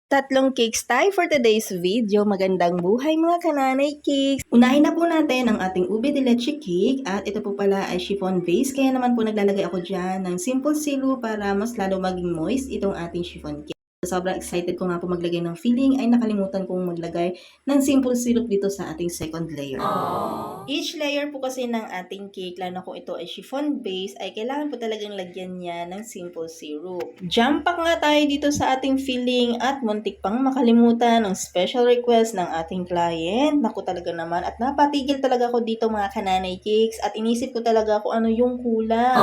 Tatlong cakes tayo for today's video. Magandang buhay mga kananay cakes. Unahin na po natin ang ating ube de leche cake at ito po pala ay chiffon base. Kaya naman po naglalagay ako dyan ng simple syrup para mas lalo maging moist itong ating chiffon cake. Sobrang excited ko nga po maglagay ng filling ay nakalimutan kong maglagay ng simple syrup dito sa ating second layer. Each layer po kasi ng ating cake, lalo kung ito ay chiffon base, ay kailangan po talagang lagyan niya ng simple syrup. Jump pack nga tayo dito sa ating filling at muntik pang makalimutan ang special request ng ating client. Naku talaga naman at napatigil talaga ako dito mga kananay cakes at inisip ko talaga kung ano yung kulang.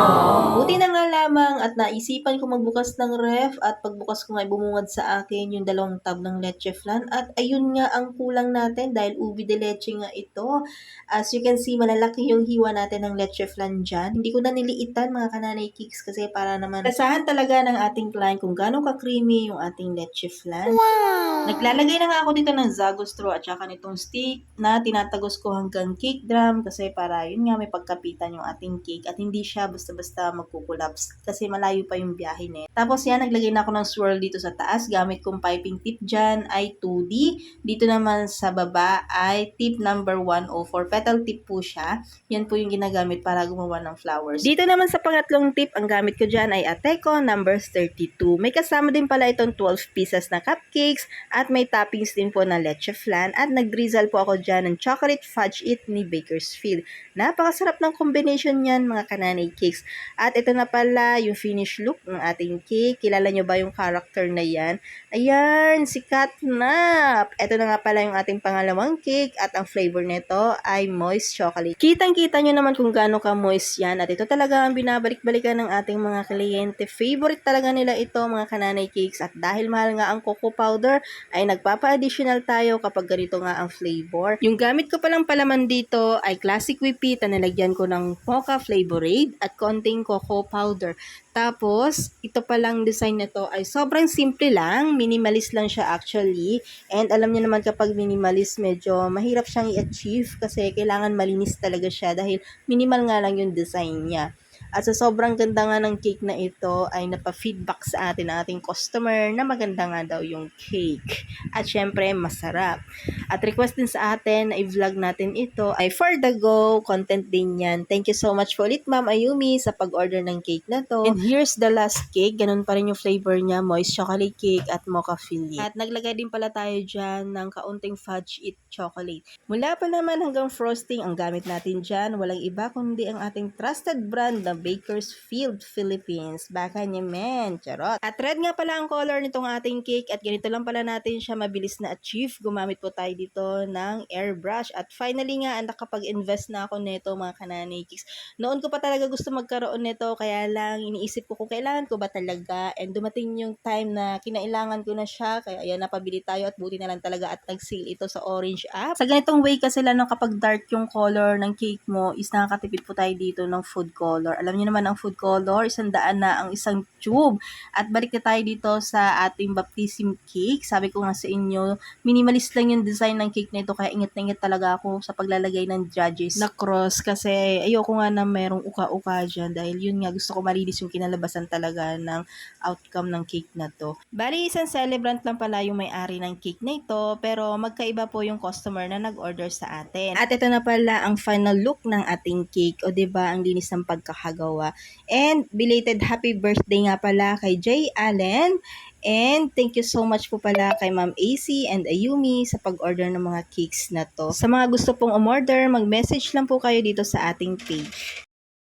Buti na nga lamang at naisipan ko magbukas ng ref at pagbukas ko nga bumungad sa akin yung 2 tab ng leche flan at ayun nga ang kulang natin dahil ube de leche nga ito. As you can see, malalaki yung hiwa natin ng leche flan dyan. Hindi ko na niliitan mga kananay cakes kasi para naman kasahan talaga ng ating client kung gaano ka-creamy yung ating leche flan. Wow! Naglalagay na nga ako dito ng zago straw at saka nitong stick na tinatagos ko hanggang cake drum kasi para yun nga may pagkapitan yung ating cake at hindi siya basta-basta magkukulaps kasi malayo pa yung biyahe nito. Tapos yan, naglagay na ako ng swirl dito sa taas. Gamit kong piping tip dyan ay 2D. Dito naman sa baba ay tip number 104. Petal tip po siya. Yan po yung ginagamit para gumawa ng flowers. Dito naman sa pangatlong tip, ang gamit ko dyan ay Ateco number 32. May kasama din pala itong 12 pieces na cupcakes at may toppings din po na leche flan at nag-drizzle po ako dyan ng chocolate fudge it ni Bakersfield. Napakasarap ng combination yan mga kananay cakes. At ito na pala yung finish look ng ating cake. Kilala nyo ba yung character na yan? Ayan, si Catnap. Ito na nga pala yung ating pangalawang cake at ang flavor nito ay moist chocolate. Kitang-kita nyo naman kung gaano ka-moist yan at ito talaga ang binabalik-balikan ng ating mga kliyente. Favorite talaga nila ito mga kananay cakes at dahil mahal nga ang cocoa powder ay nagpapa-additional tayo kapag ganito nga ang flavor. Yung gamit ko palang palaman dito ay classic whipped na nilagyan ko ng mocha flavorade at konting cocoa powder. Tapos, ito palang design nito ay sobrang simple lang, minimalist lang siya actually. And alam niyo naman kapag minimalist, medyo mahirap siyang i-achieve kasi kailangan malinis talaga siya dahil minimal nga lang yung design niya. At sa sobrang ganda nga ng cake na ito ay napa-feedback sa atin ng ating customer na maganda nga daw yung cake. At syempre, masarap. At request din sa atin na i-vlog natin ito ay for the go, content din yan. Thank you so much po ulit Ma'am Ayumi sa pag-order ng cake na to. And here's the last cake. Ganun pa rin yung flavor niya, moist chocolate cake at mocha filling. At naglagay din pala tayo dyan ng kaunting fudge it chocolate. Mula pa naman hanggang frosting, ang gamit natin dyan, walang iba kundi ang ating trusted brand na Bakersfield Philippines. Baka niya men, charot. At red nga pala ang color nitong ating cake at ganito lang pala natin siya mabilis na achieve. Gumamit po tayo dito ng airbrush at finally nga nakapag-invest na ako nito mga kananay cakes. Noon ko pa talaga gusto magkaroon nito kaya lang iniisip ko kung kailangan ko ba talaga and dumating yung time na kinailangan ko na siya kaya ayan napabili tayo at buti na lang talaga at nag-sale ito sa Orange app. Sa ganitong way kasi lalo kapag dark yung color ng cake mo is nakakatipid po tayo dito ng food color. Alam niyo naman ang food color, 100 na ang isang tube. At balik na tayo dito sa ating baptism cake. Sabi ko nga sa inyo, minimalist lang yung design ng cake na ito kaya ingat na ingat talaga ako sa paglalagay ng judges na cross kasi ayoko nga na merong uka-uka dyan dahil yun nga gusto ko malinis yung kinalabasan talaga ng outcome ng cake na to. Bali, isang celebrant lang pala yung may-ari ng cake na ito pero magkaiba po yung customer na nag-order sa atin. At ito na pala ang final look ng ating cake o diba ang linis ng pagkakagawa. And belated happy birthday nga pala kay Jay Allen. And thank you so much po pala kay Ma'am AC and Ayumi sa pag-order ng mga cakes na to. Sa mga gusto pong umorder, mag-message lang po kayo dito sa ating page.